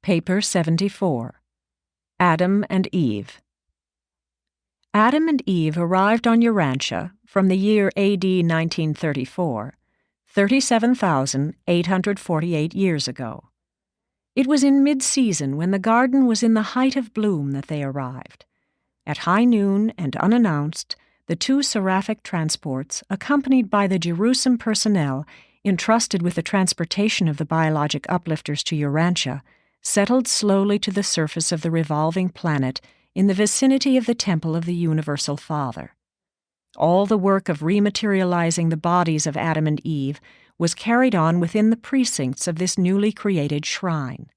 Paper 74. Adam and Eve. Adam and Eve arrived on Urantia from the year AD 1934, 37,848 years ago. It was in mid-season when the garden was in the height of bloom that they arrived. At high noon and unannounced, the two seraphic transports, accompanied by the Jerusalem personnel entrusted with the transportation of the biologic uplifters to Urantia, settled slowly to the surface of the revolving planet in the vicinity of the Temple of the Universal Father. All the work of rematerializing the bodies of Adam and Eve was carried on within the precincts of this newly created shrine.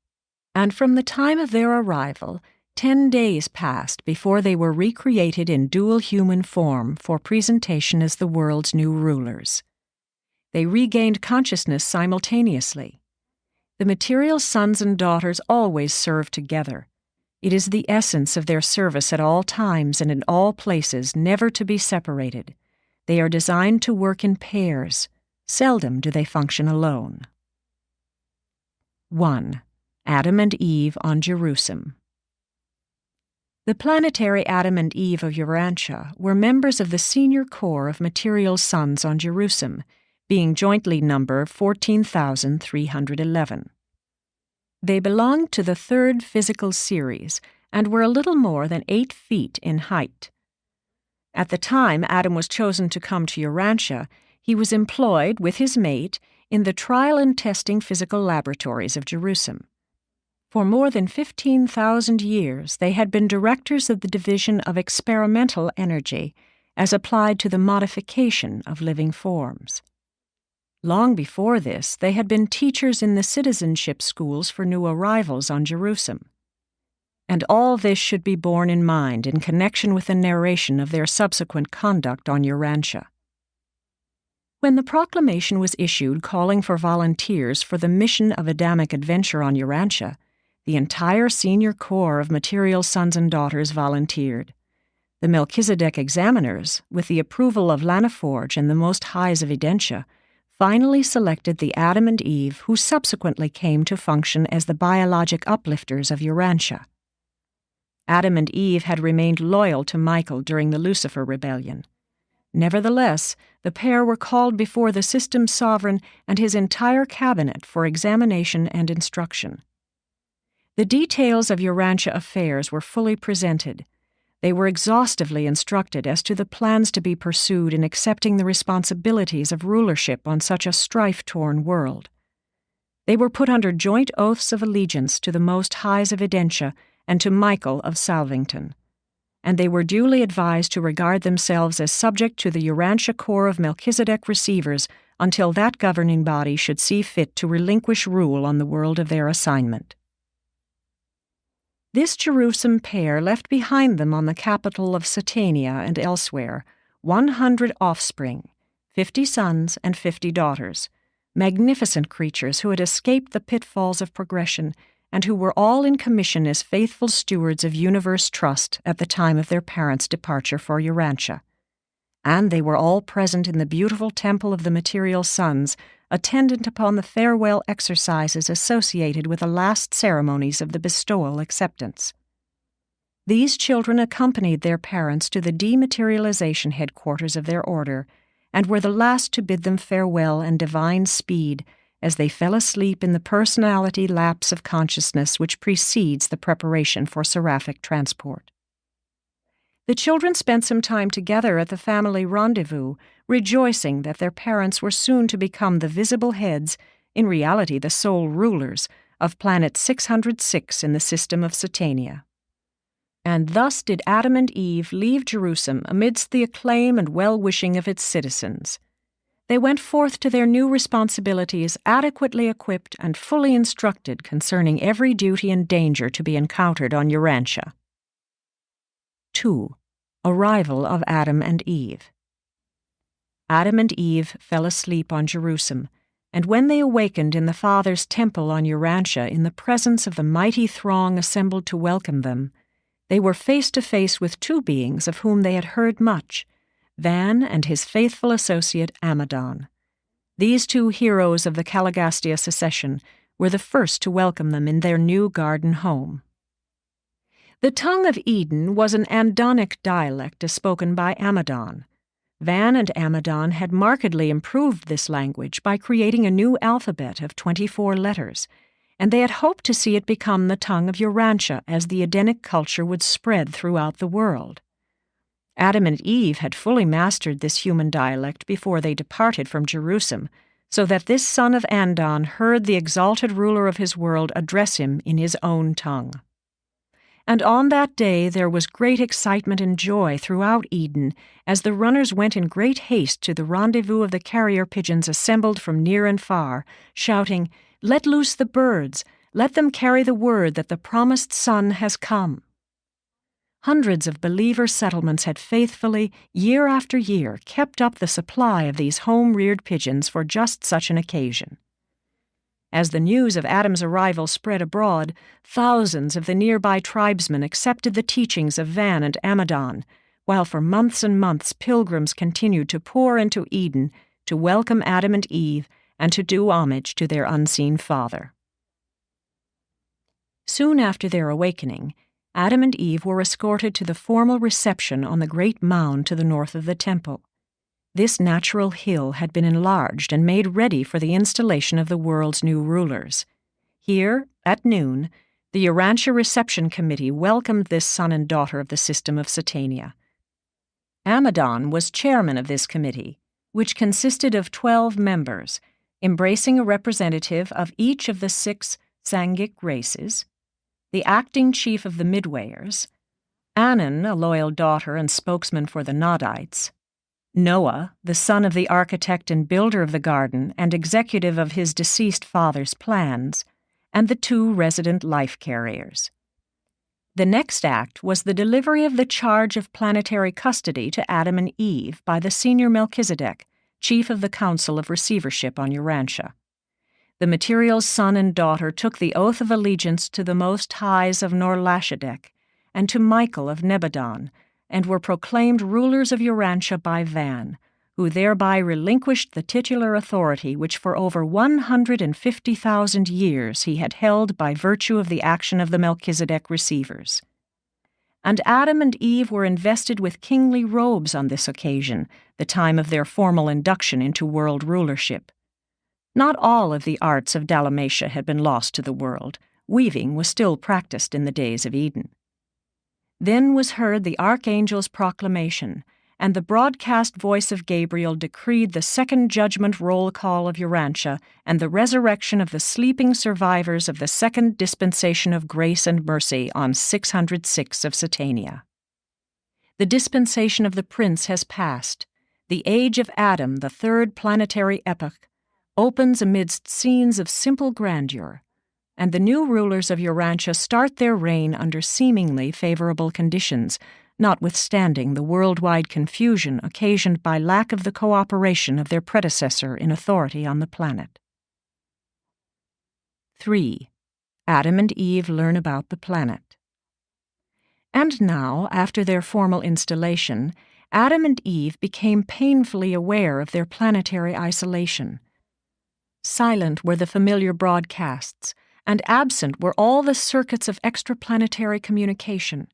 And from the time of their arrival, 10 days passed before they were recreated in dual human form for presentation as the world's new rulers. They regained consciousness simultaneously. The material sons and daughters always serve together. It is the essence of their service at all times and in all places, never to be separated. They are designed to work in pairs. Seldom do they function alone. 1. Adam and Eve on Jerusalem. The planetary Adam and Eve of Urantia were members of the senior corps of material sons on Jerusalem, being jointly number 14,311. They belonged to the third physical series and were a little more than 8 feet in height. At the time Adam was chosen to come to Urantia, he was employed, with his mate, in the trial and testing physical laboratories of Jerusalem. For more than 15,000 years, they had been directors of the Division of Experimental Energy as applied to the modification of living forms. Long before this, they had been teachers in the citizenship schools for new arrivals on Jerusalem. And all this should be borne in mind in connection with the narration of their subsequent conduct on Urantia. When the proclamation was issued calling for volunteers for the mission of Adamic adventure on Urantia, the entire senior corps of material sons and daughters volunteered. The Melchizedek examiners, with the approval of Lanaforge and the Most Highs of Edentia, finally selected the Adam and Eve who subsequently came to function as the biologic uplifters of Urantia. Adam and Eve had remained loyal to Michael during the Lucifer Rebellion. Nevertheless, the pair were called before the system's sovereign and his entire cabinet for examination and instruction. The details of Urantia affairs were fully presented. They were exhaustively instructed as to the plans to be pursued in accepting the responsibilities of rulership on such a strife-torn world. They were put under joint oaths of allegiance to the Most Highs of Edentia and to Michael of Salvington, and they were duly advised to regard themselves as subject to the Urantia Corps of Melchizedek receivers until that governing body should see fit to relinquish rule on the world of their assignment. This Jerusalem pair left behind them on the capital of Satania and elsewhere 100 offspring, 50 sons and 50 daughters, magnificent creatures who had escaped the pitfalls of progression and who were all in commission as faithful stewards of universe trust at the time of their parents' departure for Urantia. And they were all present in the beautiful temple of the material sons, attendant upon the farewell exercises associated with the last ceremonies of the bestowal acceptance. These children accompanied their parents to the dematerialization headquarters of their order, and were the last to bid them farewell and divine speed as they fell asleep in the personality lapse of consciousness which precedes the preparation for seraphic transport. The children spent some time together at the family rendezvous, rejoicing that their parents were soon to become the visible heads, in reality the sole rulers, of planet 606 in the system of Satania. And thus did Adam and Eve leave Jerusalem amidst the acclaim and well-wishing of its citizens. They went forth to their new responsibilities adequately equipped and fully instructed concerning every duty and danger to be encountered on Urantia. 2. Arrival of Adam and Eve. Adam and Eve fell asleep on Jerusalem, and when they awakened in the Father's temple on Urantia in the presence of the mighty throng assembled to welcome them, they were face to face with two beings of whom they had heard much, Van and his faithful associate Amadon. These two heroes of the Caligastia secession were the first to welcome them in their new garden home. The tongue of Eden was an Andonic dialect as spoken by Amadon. Van and Amadon had markedly improved this language by creating a new alphabet of 24 letters, and they had hoped to see it become the tongue of Urantia as the Edenic culture would spread throughout the world. Adam and Eve had fully mastered this human dialect before they departed from Jerusalem, so that this son of Andon heard the exalted ruler of his world address him in his own tongue. And on that day there was great excitement and joy throughout Eden as the runners went in great haste to the rendezvous of the carrier pigeons assembled from near and far, shouting, "Let loose the birds! Let them carry the word that the promised Son has come." Hundreds of believer settlements had faithfully, year after year, kept up the supply of these home-reared pigeons for just such an occasion. As the news of Adam's arrival spread abroad, thousands of the nearby tribesmen accepted the teachings of Van and Amadon, while for months and months pilgrims continued to pour into Eden to welcome Adam and Eve and to do homage to their unseen Father. Soon after their awakening, Adam and Eve were escorted to the formal reception on the great mound to the north of the temple. This natural hill had been enlarged and made ready for the installation of the world's new rulers. Here, at noon, the Urantia Reception Committee welcomed this son and daughter of the system of Satania. Amadon was chairman of this committee, which consisted of 12 members, embracing a representative of each of the 6 Sangic races, the acting chief of the Midwayers, Anan, a loyal daughter and spokesman for the Nodites, Noah, the son of the architect and builder of the garden and executive of his deceased father's plans, and the 2 resident life carriers. The next act was the delivery of the charge of planetary custody to Adam and Eve by the senior Melchizedek, chief of the Council of Receivership on Urantia. The material son and daughter took the oath of allegiance to the Most Highs of Norlashadek and to Michael of Nebadon, and were proclaimed rulers of Urantia by Van, who thereby relinquished the titular authority which for over 150,000 years he had held by virtue of the action of the Melchizedek receivers. And Adam and Eve were invested with kingly robes on this occasion, the time of their formal induction into world rulership. Not all of the arts of Dalmatia had been lost to the world. Weaving was still practiced in the days of Eden. Then was heard the archangel's proclamation, and the broadcast voice of Gabriel decreed the second judgment roll call of Urantia and the resurrection of the sleeping survivors of the second dispensation of grace and mercy on 606 of Satania. The dispensation of the prince has passed. The age of Adam, the third planetary epoch, opens amidst scenes of simple grandeur, and the new rulers of Urantia start their reign under seemingly favorable conditions, notwithstanding the worldwide confusion occasioned by lack of the cooperation of their predecessor in authority on the planet. 3. Adam and Eve learn about the planet. And now, after their formal installation, Adam and Eve became painfully aware of their planetary isolation. Silent were the familiar broadcasts, and absent were all the circuits of extraplanetary communication.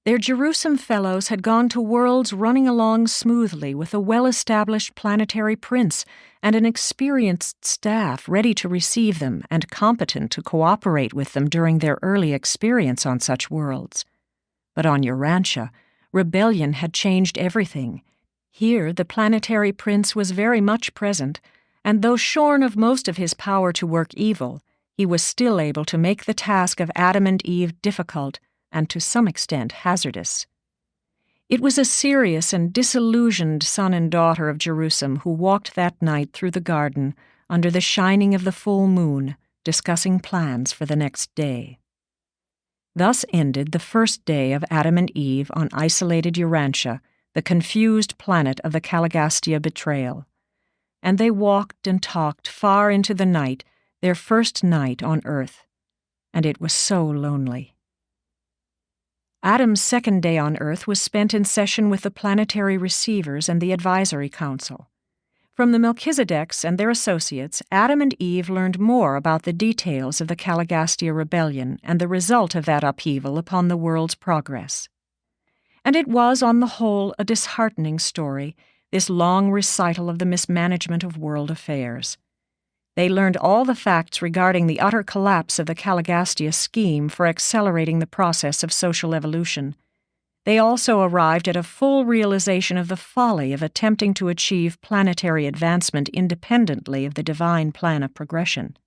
Their Jerusalem fellows had gone to worlds running along smoothly with a well-established planetary prince and an experienced staff ready to receive them and competent to cooperate with them during their early experience on such worlds. But on Urantia, rebellion had changed everything. Here the planetary prince was very much present, and though shorn of most of his power to work evil, he was still able to make the task of Adam and Eve difficult and to some extent hazardous. It was a serious and disillusioned son and daughter of Jerusalem who walked that night through the garden under the shining of the full moon, discussing plans for the next day. Thus ended the first day of Adam and Eve on isolated Urantia, the confused planet of the Caligastia betrayal. And they walked and talked far into the night, their first night on earth, and it was so lonely. Adam's second day on earth was spent in session with the planetary receivers and the advisory council. From the Melchizedeks and their associates, Adam and Eve learned more about the details of the Caligastia rebellion and the result of that upheaval upon the world's progress. And it was, on the whole, a disheartening story, this long recital of the mismanagement of world affairs. They learned all the facts regarding the utter collapse of the Caligastia scheme for accelerating the process of social evolution. They also arrived at a full realization of the folly of attempting to achieve planetary advancement independently of the divine plan of progression.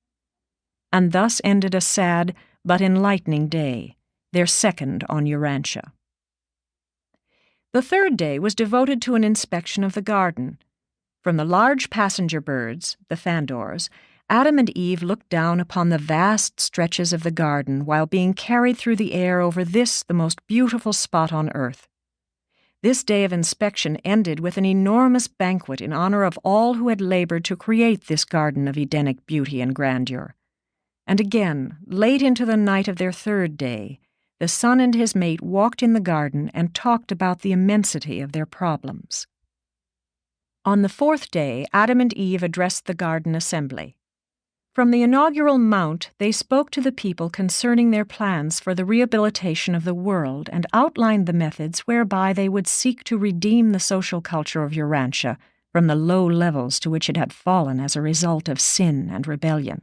And thus ended a sad but enlightening day, their second on Urantia. The third day was devoted to an inspection of the garden. From the large passenger birds, the fandors, Adam and Eve looked down upon the vast stretches of the garden while being carried through the air over this, the most beautiful spot on earth. This day of inspection ended with an enormous banquet in honor of all who had labored to create this garden of Edenic beauty and grandeur. And again, late into the night of their third day, the son and his mate walked in the garden and talked about the immensity of their problems. On the fourth day, Adam and Eve addressed the garden assembly. From the inaugural mount, they spoke to the people concerning their plans for the rehabilitation of the world and outlined the methods whereby they would seek to redeem the social culture of Urantia from the low levels to which it had fallen as a result of sin and rebellion.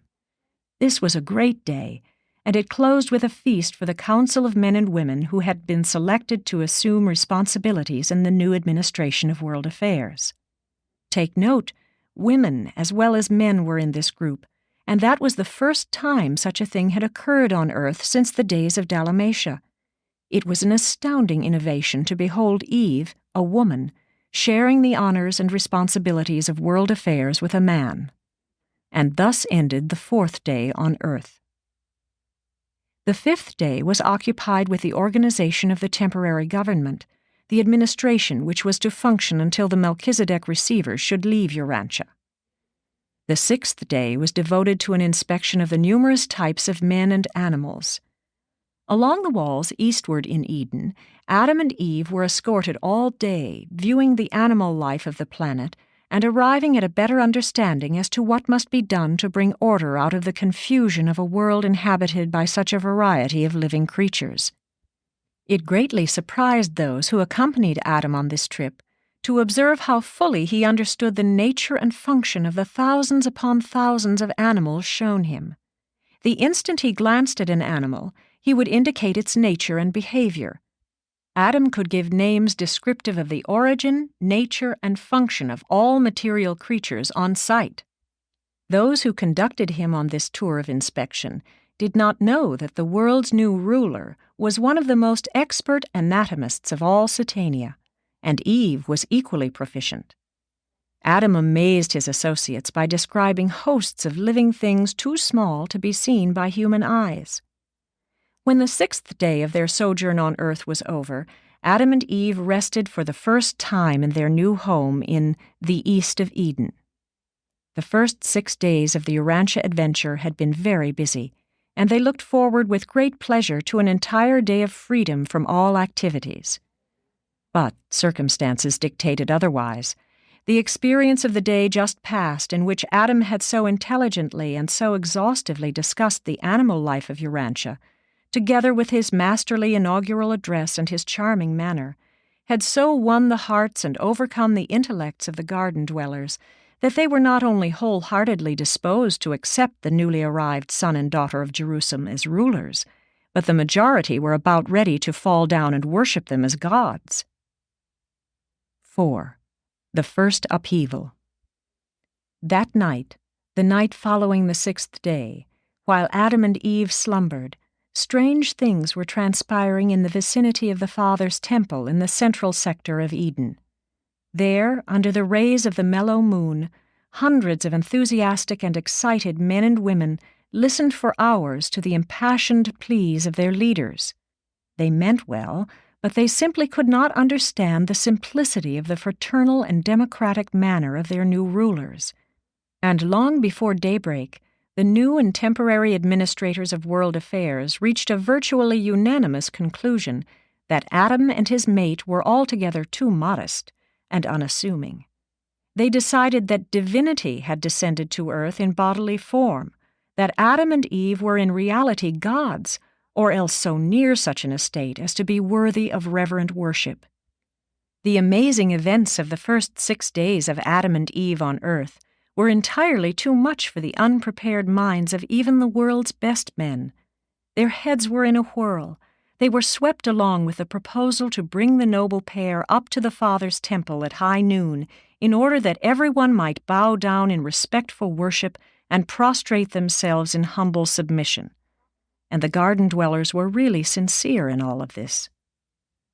This was a great day, and it closed with a feast for the council of men and women who had been selected to assume responsibilities in the new administration of world affairs. Take note, women as well as men were in this group, and that was the first time such a thing had occurred on Earth since the days of Dalmatia. It was an astounding innovation to behold Eve, a woman, sharing the honors and responsibilities of world affairs with a man. And thus ended the fourth day on Earth. The fifth day was occupied with the organization of the temporary government, the administration which was to function until the Melchizedek receivers should leave Urantia. The sixth day was devoted to an inspection of the numerous types of men and animals. Along the walls eastward in Eden, Adam and Eve were escorted all day, viewing the animal life of the planet and arriving at a better understanding as to what must be done to bring order out of the confusion of a world inhabited by such a variety of living creatures. It greatly surprised those who accompanied Adam on this trip to observe how fully he understood the nature and function of the thousands upon thousands of animals shown him. The instant he glanced at an animal, he would indicate its nature and behavior. Adam could give names descriptive of the origin, nature, and function of all material creatures on sight. Those who conducted him on this tour of inspection did not know that the world's new ruler was one of the most expert anatomists of all Satania, and Eve was equally proficient. Adam amazed his associates by describing hosts of living things too small to be seen by human eyes. When the sixth day of their sojourn on earth was over, Adam and Eve rested for the first time in their new home in the East of Eden. The first 6 days of the Urantia adventure had been very busy, and they looked forward with great pleasure to an entire day of freedom from all activities. But circumstances dictated otherwise. The experience of the day just past, in which Adam had so intelligently and so exhaustively discussed the animal life of Urantia, together with his masterly inaugural address and his charming manner, had so won the hearts and overcome the intellects of the garden dwellers that they were not only wholeheartedly disposed to accept the newly arrived son and daughter of Jerusalem as rulers, but the majority were about ready to fall down and worship them as gods. 4. The first upheaval. That night, the night following the sixth day, while Adam and Eve slumbered, strange things were transpiring in the vicinity of the Father's temple in the central sector of Eden. There, under the rays of the mellow moon, hundreds of enthusiastic and excited men and women listened for hours to the impassioned pleas of their leaders. They meant well, but they simply could not understand the simplicity of the fraternal and democratic manner of their new rulers. And long before daybreak, the new and temporary administrators of world affairs reached a virtually unanimous conclusion that Adam and his mate were altogether too modest and unassuming. They decided that divinity had descended to earth in bodily form, that Adam and Eve were in reality gods, or else so near such an estate as to be worthy of reverent worship. The amazing events of the first 6 days of Adam and Eve on earth were entirely too much for the unprepared minds of even the world's best men. Their heads were in a whirl. They were swept along with the proposal to bring the noble pair up to the Father's temple at high noon, in order that everyone might bow down in respectful worship and prostrate themselves in humble submission. And the garden dwellers were really sincere in all of this.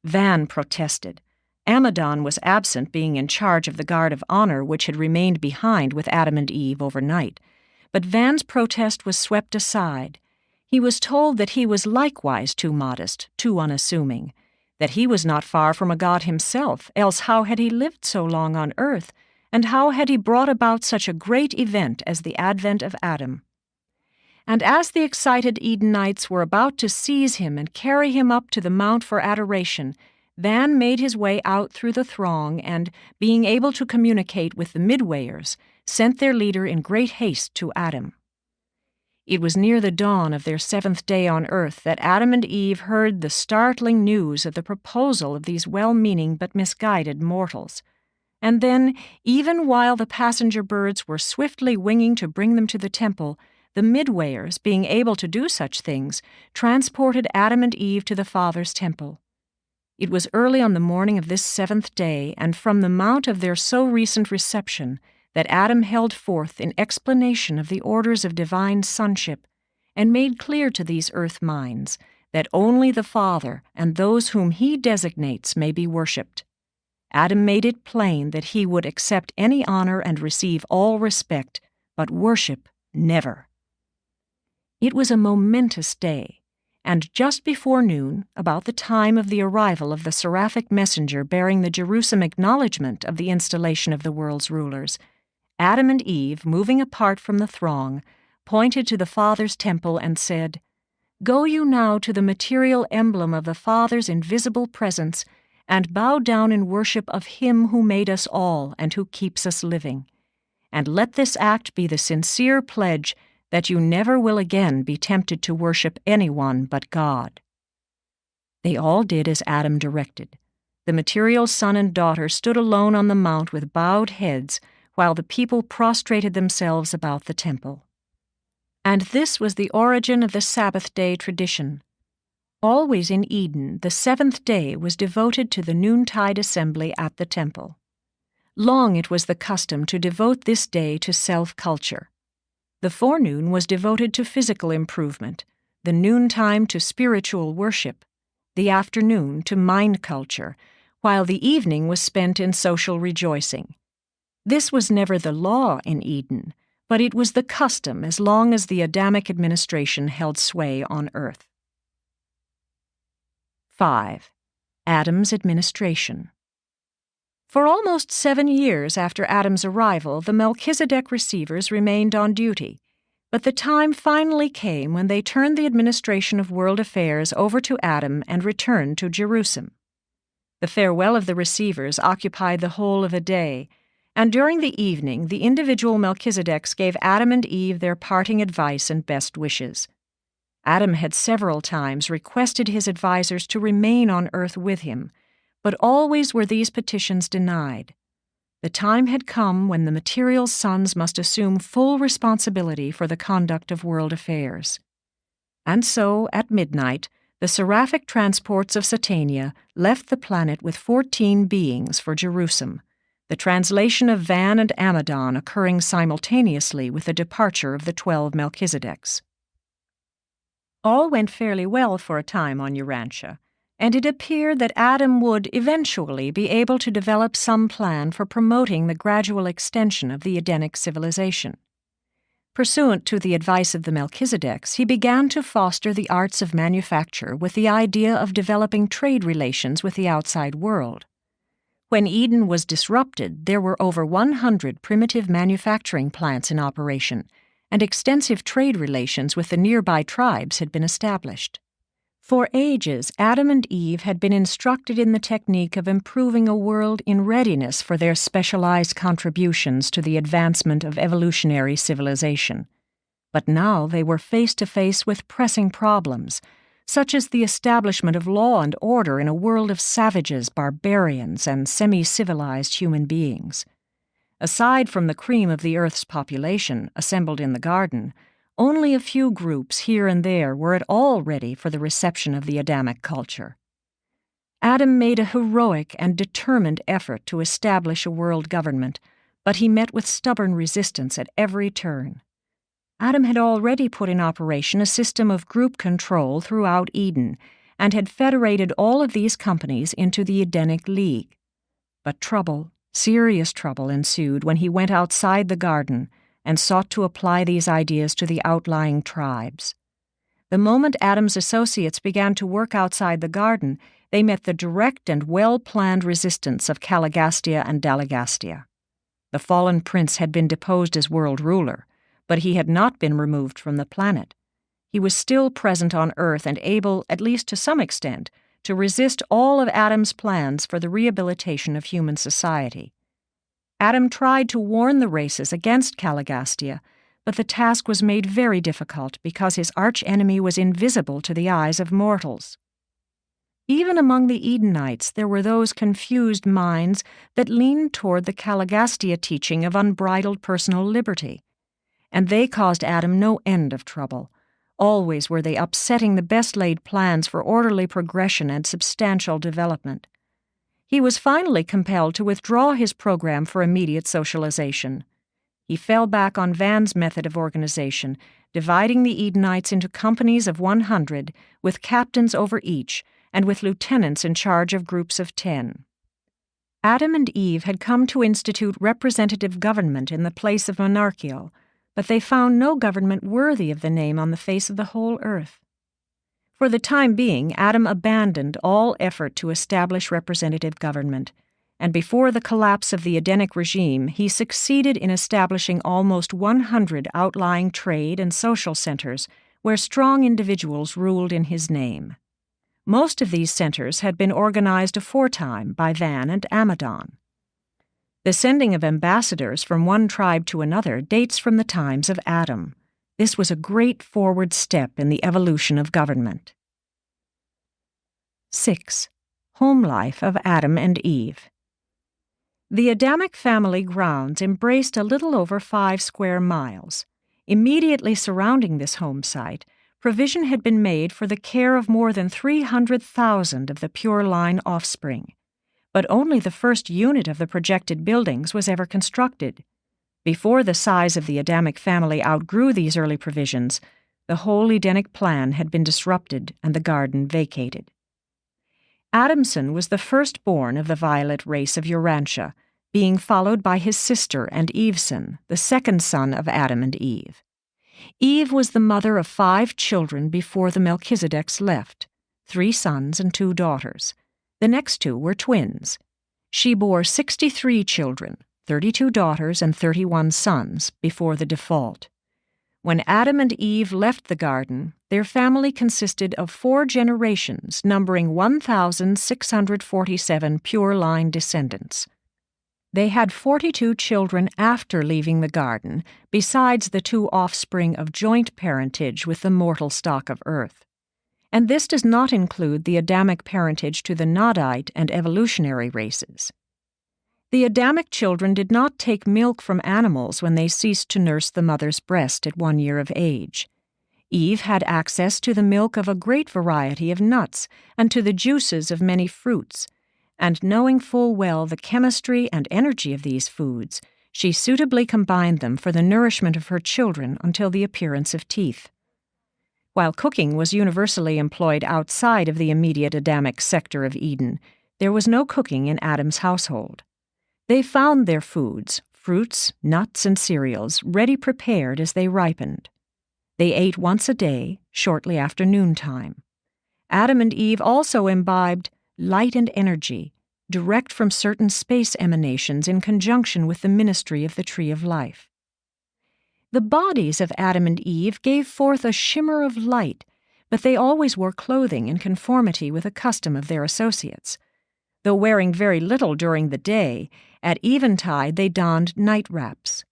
Van protested. Amadon was absent, being in charge of the guard of honor which had remained behind with Adam and Eve overnight. But Van's protest was swept aside. He was told that he was likewise too modest, too unassuming, that he was not far from a god himself, else how had he lived so long on earth, and how had he brought about such a great event as the advent of Adam? And as the excited Edenites were about to seize him and carry him up to the mount for adoration, Van made his way out through the throng and, being able to communicate with the midwayers, sent their leader in great haste to Adam. It was near the dawn of their 7th day on earth that Adam and Eve heard the startling news of the proposal of these well-meaning but misguided mortals. And then, even while the passenger birds were swiftly winging to bring them to the temple, the midwayers, being able to do such things, transported Adam and Eve to the Father's temple. It was early on the morning of this 7th day, and from the mount of their so recent reception, that Adam held forth in explanation of the orders of divine sonship, and made clear to these earth minds that only the Father and those whom he designates may be worshipped. Adam made it plain that he would accept any honor and receive all respect, but worship never. It was a momentous day, and just before noon, about the time of the arrival of the seraphic messenger bearing the Jerusalem acknowledgement of the installation of the world's rulers, Adam and Eve, moving apart from the throng, pointed to the Father's temple and said, "Go you now to the material emblem of the Father's invisible presence, and bow down in worship of Him who made us all and who keeps us living. And let this act be the sincere pledge that you never will again be tempted to worship anyone but God." They all did as Adam directed. The material son and daughter stood alone on the mount with bowed heads, while the people prostrated themselves about the temple. And this was the origin of the Sabbath day tradition. Always in Eden, the 7th day was devoted to the noontide assembly at the temple. Long it was the custom to devote this day to self-culture. The forenoon was devoted to physical improvement, the noontime to spiritual worship, the afternoon to mind culture, while the evening was spent in social rejoicing. This was never the law in Eden, but it was the custom as long as the Adamic administration held sway on earth. 5. Adam's administration. For almost 7 years after Adam's arrival, the Melchizedek receivers remained on duty, but the time finally came when they turned the administration of world affairs over to Adam and returned to Jerusalem. The farewell of the receivers occupied the whole of a day, and during the evening the individual Melchizedeks gave Adam and Eve their parting advice and best wishes. Adam had several times requested his advisers to remain on earth with him, but always were these petitions denied. The time had come when the material sons must assume full responsibility for the conduct of world affairs. And so, at midnight, the seraphic transports of Satania left the planet with 14 beings for Jerusalem, the translation of Van and Amadon occurring simultaneously with the departure of the 12 Melchizedeks. All went fairly well for a time on Urantia, and it appeared that Adam would eventually be able to develop some plan for promoting the gradual extension of the Edenic civilization. Pursuant to the advice of the Melchizedeks, he began to foster the arts of manufacture with the idea of developing trade relations with the outside world. When Eden was disrupted, there were over 100 primitive manufacturing plants in operation, and extensive trade relations with the nearby tribes had been established. For ages, Adam and Eve had been instructed in the technique of improving a world in readiness for their specialized contributions to the advancement of evolutionary civilization. But now they were face to face with pressing problems, such as the establishment of law and order in a world of savages, barbarians, and semi-civilized human beings. Aside from the cream of the Earth's population assembled in the garden, only a few groups here and there were at all ready for the reception of the Adamic culture. Adam made a heroic and determined effort to establish a world government, but he met with stubborn resistance at every turn. Adam had already put in operation a system of group control throughout Eden and had federated all of these companies into the Edenic League. But trouble, serious trouble, ensued when he went outside the garden and sought to apply these ideas to the outlying tribes. The moment Adam's associates began to work outside the garden, they met the direct and well-planned resistance of Caligastia and Dalagastia. The fallen prince had been deposed as world ruler, but he had not been removed from the planet. He was still present on Earth and able, at least to some extent, to resist all of Adam's plans for the rehabilitation of human society. Adam tried to warn the races against Caligastia, but the task was made very difficult because his archenemy was invisible to the eyes of mortals. Even among the Edenites there were those confused minds that leaned toward the Caligastia teaching of unbridled personal liberty, and they caused Adam no end of trouble. Always were they upsetting the best-laid plans for orderly progression and substantial development. He was finally compelled to withdraw his program for immediate socialization. He fell back on Van's method of organization, dividing the Edenites into companies of 100, with captains over each, and with lieutenants in charge of groups of 10. Adam and Eve had come to institute representative government in the place of monarchical, but they found no government worthy of the name on the face of the whole earth. For the time being, Adam abandoned all effort to establish representative government, and before the collapse of the Edenic regime, he succeeded in establishing almost 100 outlying trade and social centers where strong individuals ruled in his name. Most of these centers had been organized aforetime by Van and Amadon. The sending of ambassadors from one tribe to another dates from the times of Adam. This was a great forward step in the evolution of government. 6. Home life of Adam and Eve. The Adamic family grounds embraced a little over 5 square miles. Immediately surrounding this home site, provision had been made for the care of more than 300,000 of the pure line offspring. But only the first unit of the projected buildings was ever constructed. Before the size of the Adamic family outgrew these early provisions, the whole Edenic plan had been disrupted and the garden vacated. Adamson was the firstborn of the violet race of Urantia, being followed by his sister and Eveson, the second son of Adam and Eve. Eve was the mother of 5 children before the Melchizedeks left, 3 sons and 2 daughters. The next 2 were twins. She bore 63 children, 32 daughters and 31 sons, before the default. When Adam and Eve left the garden, their family consisted of 4 generations, numbering 1,647 pure-line descendants. They had 42 children after leaving the garden, besides the 2 offspring of joint parentage with the mortal stock of earth. And this does not include the Adamic parentage to the Nodite and evolutionary races. The Adamic children did not take milk from animals when they ceased to nurse the mother's breast at 1 year of age. Eve had access to the milk of a great variety of nuts and to the juices of many fruits, and knowing full well the chemistry and energy of these foods, she suitably combined them for the nourishment of her children until the appearance of teeth. While cooking was universally employed outside of the immediate Adamic sector of Eden, there was no cooking in Adam's household. They found their foods, fruits, nuts, and cereals, ready prepared as they ripened. They ate once a day, shortly after noontime. Adam and Eve also imbibed light and energy, direct from certain space emanations in conjunction with the ministry of the Tree of Life. The bodies of Adam and Eve gave forth a shimmer of light, but they always wore clothing in conformity with a custom of their associates. Though wearing very little during the day, at eventide they donned night wraps.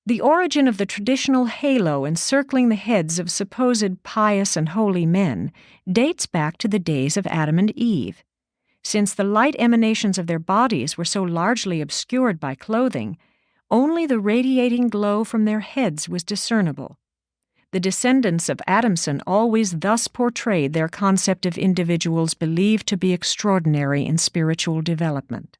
The origin of the traditional halo encircling the heads of supposed pious and holy men dates back to the days of Adam and Eve. Since the light emanations of their bodies were so largely obscured by clothing, only the radiating glow from their heads was discernible. The descendants of Adamson always thus portrayed their concept of individuals believed to be extraordinary in spiritual development.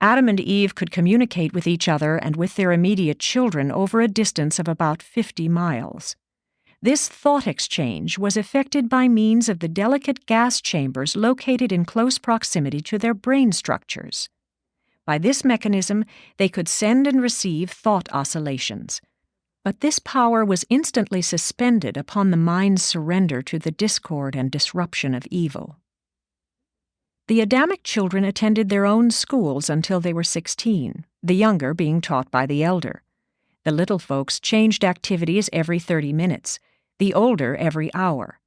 Adam and Eve could communicate with each other and with their immediate children over a distance of about 50 miles. This thought exchange was effected by means of the delicate gas chambers located in close proximity to their brain structures. By this mechanism, they could send and receive thought oscillations. But this power was instantly suspended upon the mind's surrender to the discord and disruption of evil. The Adamic children attended their own schools until they were 16, the younger being taught by the elder. The little folks changed activities every 30 minutes, the older every hour.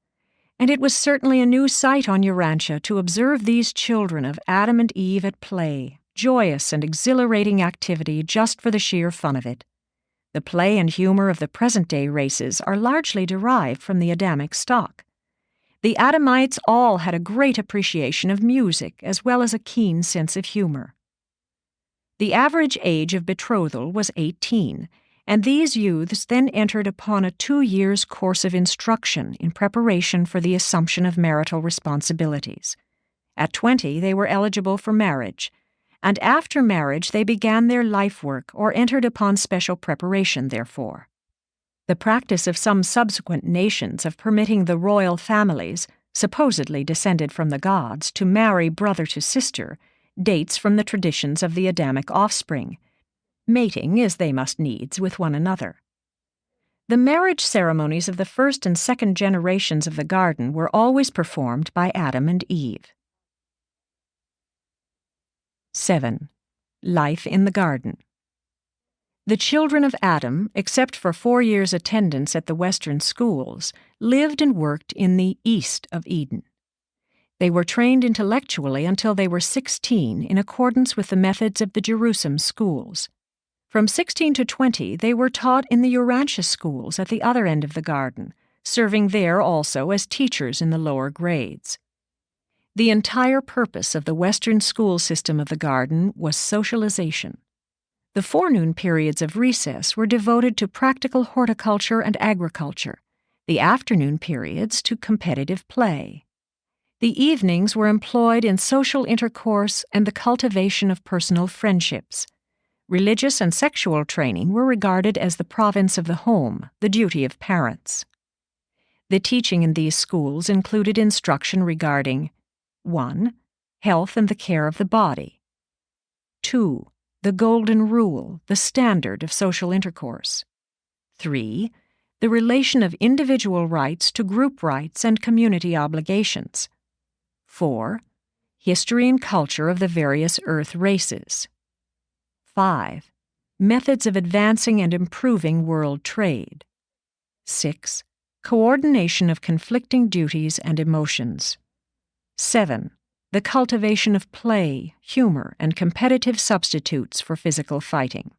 And it was certainly a new sight on Urantia to observe these children of Adam and Eve at play, joyous and exhilarating activity just for the sheer fun of it. The play and humor of the present-day races are largely derived from the Adamic stock. The Adamites all had a great appreciation of music as well as a keen sense of humor. The average age of betrothal was 18, and these youths then entered upon a 2 years course of instruction in preparation for the assumption of marital responsibilities. At 20, they were eligible for marriage, and after marriage they began their life work or entered upon special preparation therefor. The practice of some subsequent nations of permitting the royal families, supposedly descended from the gods, to marry brother to sister dates from the traditions of the Adamic offspring, mating as they must needs with one another. The marriage ceremonies of the first and second generations of the garden were always performed by Adam and Eve. 7. Life in the garden. The children of Adam, except for 4 years' attendance at the Western schools, lived and worked in the east of Eden. They were trained intellectually until they were 16 in accordance with the methods of the Jerusalem schools. From 16 to 20, they were taught in the Urantia schools at the other end of the garden, serving there also as teachers in the lower grades. The entire purpose of the Western school system of the garden was socialization. The forenoon periods of recess were devoted to practical horticulture and agriculture, the afternoon periods to competitive play. The evenings were employed in social intercourse and the cultivation of personal friendships. Religious and sexual training were regarded as the province of the home, the duty of parents. The teaching in these schools included instruction regarding 1. Health and the care of the body. 2. The golden rule, the standard of social intercourse. 3. The relation of individual rights to group rights and community obligations. 4. History and culture of the various earth races. 5. Methods of advancing and improving world trade. 6. Coordination of conflicting duties and emotions. 7. The cultivation of play, humor, and competitive substitutes for physical fighting.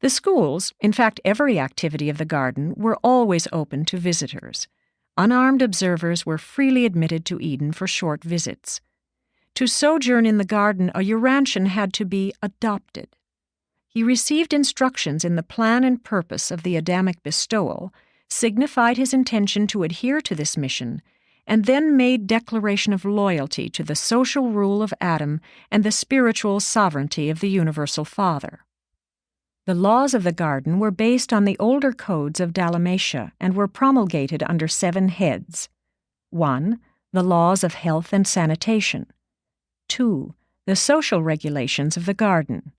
The schools, in fact every activity of the garden, were always open to visitors. Unarmed observers were freely admitted to Eden for short visits. To sojourn in the garden, a Urantian had to be adopted. He received instructions in the plan and purpose of the Adamic bestowal, signified his intention to adhere to this mission, and then made declaration of loyalty to the social rule of Adam and the spiritual sovereignty of the Universal Father. The laws of the garden were based on the older codes of Dalmatia and were promulgated under 7 heads. 1. The laws of health and sanitation. 2. The social regulations of the garden.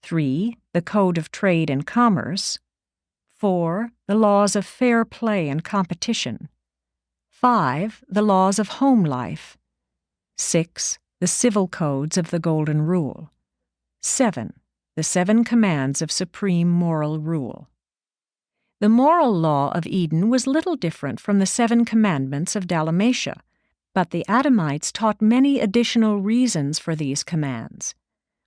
3. The code of trade and commerce. 4. The laws of fair play and competition. 5. The laws of home life. 6. The civil codes of the Golden Rule. 7. The 7 commands of supreme moral rule. The moral law of Eden was little different from the 7 commandments of Dalmatia, but the Adamites taught many additional reasons for these commands.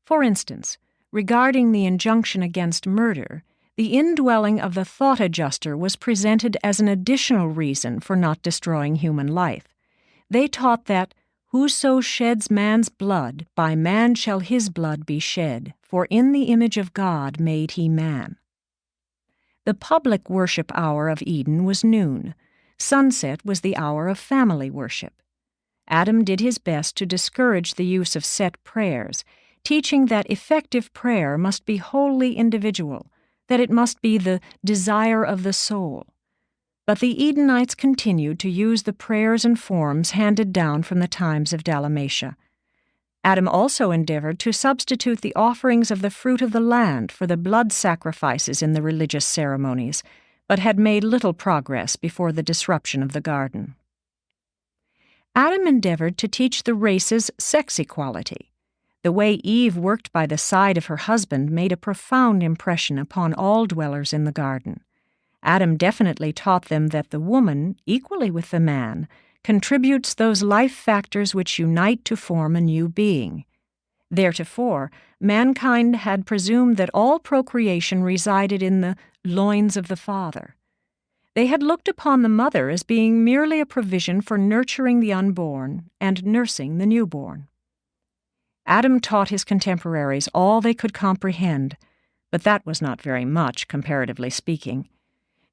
For instance, regarding the injunction against murder, the indwelling of the thought adjuster was presented as an additional reason for not destroying human life. They taught that, "Whoso sheds man's blood, by man shall his blood be shed, for in the image of God made he man." The public worship hour of Eden was noon. Sunset was the hour of family worship. Adam did his best to discourage the use of set prayers, teaching that effective prayer must be wholly individual, that it must be the desire of the soul. But the Edenites continued to use the prayers and forms handed down from the times of Dalmatia. Adam also endeavored to substitute the offerings of the fruit of the land for the blood sacrifices in the religious ceremonies, but had made little progress before the disruption of the garden. Adam endeavored to teach the races sex equality. The way Eve worked by the side of her husband made a profound impression upon all dwellers in the garden. Adam definitely taught them that the woman, equally with the man, contributes those life factors which unite to form a new being. Theretofore, mankind had presumed that all procreation resided in the loins of the father. They had looked upon the mother as being merely a provision for nurturing the unborn and nursing the newborn. Adam taught his contemporaries all they could comprehend, but that was not very much, comparatively speaking.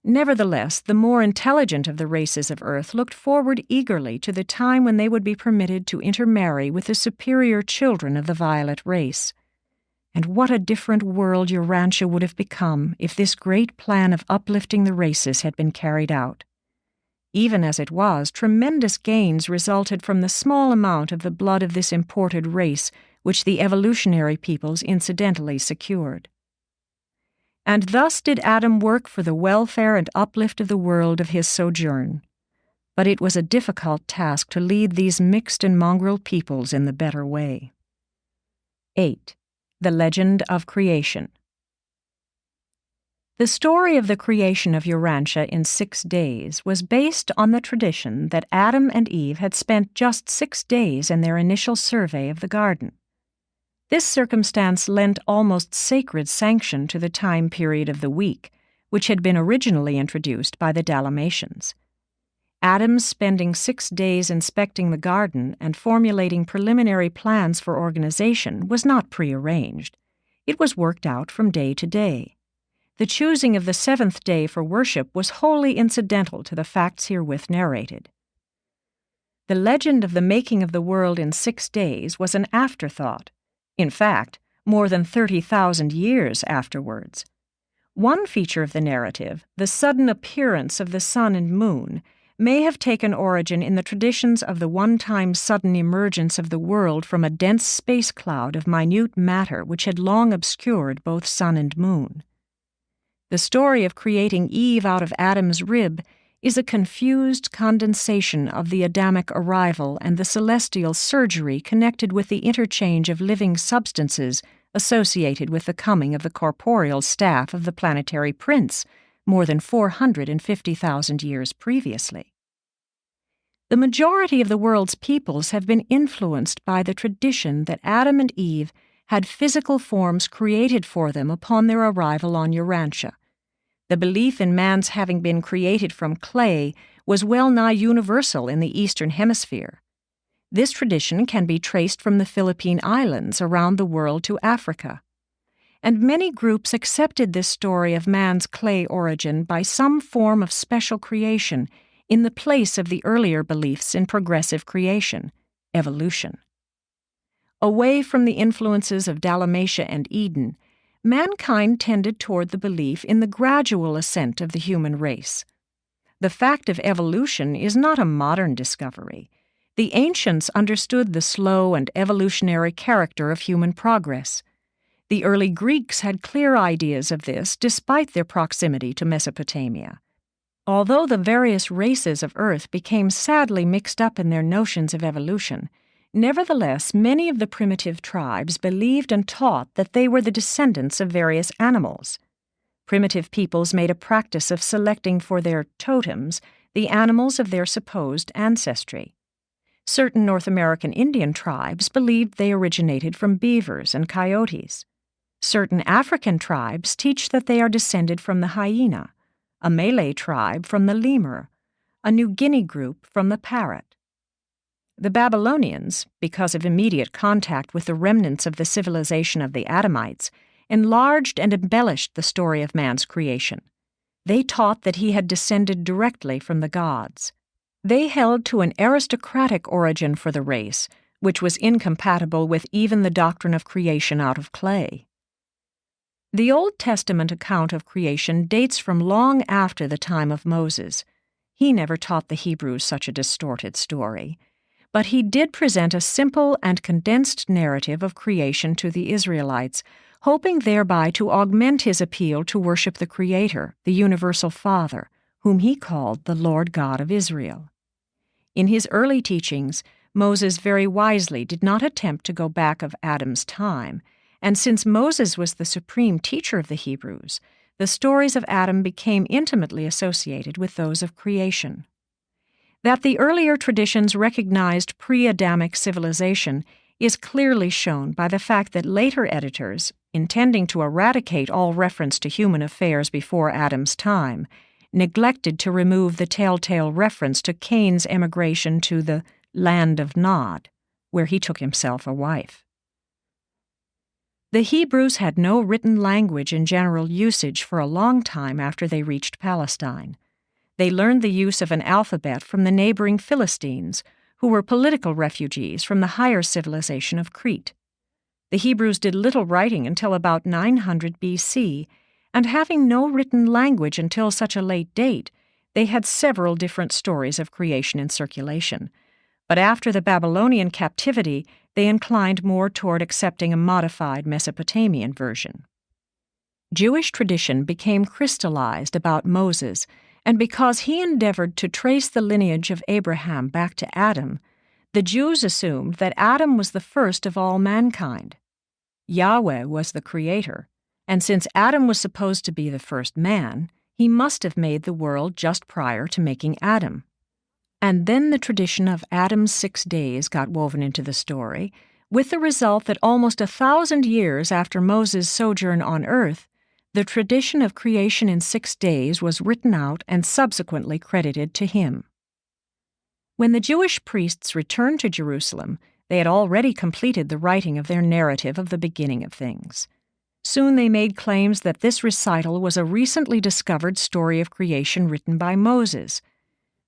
Nevertheless, the more intelligent of the races of Earth looked forward eagerly to the time when they would be permitted to intermarry with the superior children of the violet race. And what a different world Urantia would have become if this great plan of uplifting the races had been carried out. Even as it was, tremendous gains resulted from the small amount of the blood of this imported race which the evolutionary peoples incidentally secured. And thus did Adam work for the welfare and uplift of the world of his sojourn. But it was a difficult task to lead these mixed and mongrel peoples in the better way. 8. The Legend of Creation. The story of the creation of Urantia in 6 days was based on the tradition that Adam and Eve had spent just 6 days in their initial survey of the garden. This circumstance lent almost sacred sanction to the time period of the week, which had been originally introduced by the Dalmatians. Adam's spending 6 days inspecting the garden and formulating preliminary plans for organization was not prearranged. It was worked out from day to day. The choosing of the 7th day for worship was wholly incidental to the facts herewith narrated. The legend of the making of the world in 6 days was an afterthought. In fact, more than 30,000 years afterwards. One feature of the narrative, the sudden appearance of the sun and moon, may have taken origin in the traditions of the one-time sudden emergence of the world from a dense space cloud of minute matter which had long obscured both sun and moon. The story of creating Eve out of Adam's rib is a confused condensation of the Adamic arrival and the celestial surgery connected with the interchange of living substances associated with the coming of the corporeal staff of the planetary prince more than 450,000 years previously. The majority of the world's peoples have been influenced by the tradition that Adam and Eve had physical forms created for them upon their arrival on Urantia. The belief in man's having been created from clay was well nigh universal in the Eastern Hemisphere. This tradition can be traced from the Philippine Islands around the world to Africa. And many groups accepted this story of man's clay origin by some form of special creation in the place of the earlier beliefs in progressive creation, evolution. Away from the influences of Dalmatia and Eden, mankind tended toward the belief in the gradual ascent of the human race. The fact of evolution is not a modern discovery. The ancients understood the slow and evolutionary character of human progress. The early Greeks had clear ideas of this despite their proximity to Mesopotamia. Although the various races of Earth became sadly mixed up in their notions of evolution, nevertheless, many of the primitive tribes believed and taught that they were the descendants of various animals. Primitive peoples made a practice of selecting for their totems the animals of their supposed ancestry. Certain North American Indian tribes believed they originated from beavers and coyotes. Certain African tribes teach that they are descended from the hyena, a Malay tribe from the lemur, a New Guinea group from the parrot. The Babylonians, because of immediate contact with the remnants of the civilization of the Adamites, enlarged and embellished the story of man's creation. They taught that he had descended directly from the gods. They held to an aristocratic origin for the race, which was incompatible with even the doctrine of creation out of clay. The Old Testament account of creation dates from long after the time of Moses. He never taught the Hebrews such a distorted story, but he did present a simple and condensed narrative of creation to the Israelites, hoping thereby to augment his appeal to worship the Creator, the Universal Father, whom he called the Lord God of Israel. In his early teachings, Moses very wisely did not attempt to go back of Adam's time, and since Moses was the supreme teacher of the Hebrews, the stories of Adam became intimately associated with those of creation. That the earlier traditions recognized pre-Adamic civilization is clearly shown by the fact that later editors, intending to eradicate all reference to human affairs before Adam's time, neglected to remove the telltale reference to Cain's emigration to the land of Nod, where he took himself a wife. The Hebrews had no written language in general usage for a long time after they reached Palestine. They learned the use of an alphabet from the neighboring Philistines, who were political refugees from the higher civilization of Crete. The Hebrews did little writing until about 900 BC, and having no written language until such a late date, they had several different stories of creation in circulation. But after the Babylonian captivity, they inclined more toward accepting a modified Mesopotamian version. Jewish tradition became crystallized about Moses, and because he endeavored to trace the lineage of Abraham back to Adam, the Jews assumed that Adam was the first of all mankind. Yahweh was the creator, and since Adam was supposed to be the first man, he must have made the world just prior to making Adam. And then the tradition of Adam's 6 days got woven into the story, with the result that almost 1,000 years after Moses' sojourn on earth, the tradition of creation in 6 days was written out and subsequently credited to him. When the Jewish priests returned to Jerusalem, they had already completed the writing of their narrative of the beginning of things. Soon they made claims that this recital was a recently discovered story of creation written by Moses.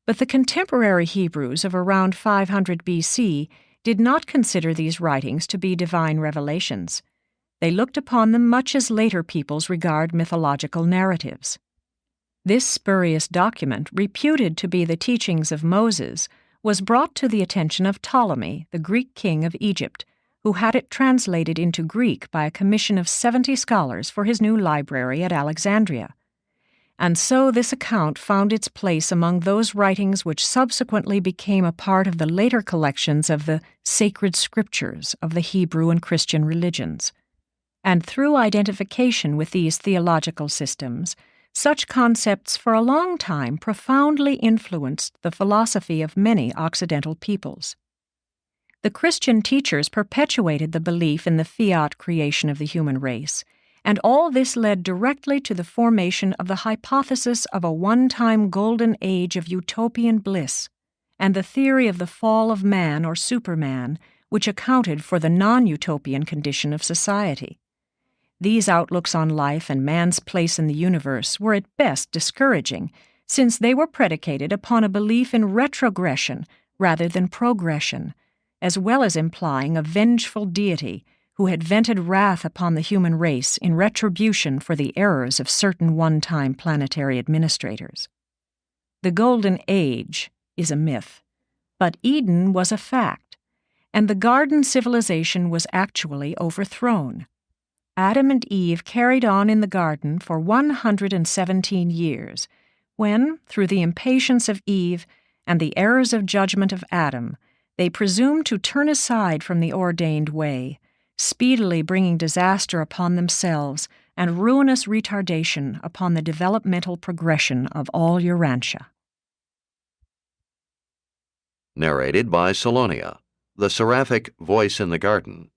But the contemporary Hebrews of around 500 BC did not consider these writings to be divine revelations. They looked upon them much as later peoples regard mythological narratives. This spurious document, reputed to be the teachings of Moses, was brought to the attention of Ptolemy, the Greek king of Egypt, who had it translated into Greek by a commission of 70 scholars for his new library at Alexandria. And so this account found its place among those writings which subsequently became a part of the later collections of the sacred scriptures of the Hebrew and Christian religions. And through identification with these theological systems, such concepts for a long time profoundly influenced the philosophy of many Occidental peoples. The Christian teachers perpetuated the belief in the fiat creation of the human race, and all this led directly to the formation of the hypothesis of a one-time golden age of utopian bliss, and the theory of the fall of man or Superman, which accounted for the non-utopian condition of society. These outlooks on life and man's place in the universe were at best discouraging, since they were predicated upon a belief in retrogression rather than progression, as well as implying a vengeful deity who had vented wrath upon the human race in retribution for the errors of certain one-time planetary administrators. The Golden Age is a myth, but Eden was a fact, and the garden civilization was actually overthrown. Adam and Eve carried on in the garden for 117 years, when, through the impatience of Eve and the errors of judgment of Adam, they presumed to turn aside from the ordained way, speedily bringing disaster upon themselves and ruinous retardation upon the developmental progression of all Urantia. Narrated by Salonia, the seraphic voice in the garden.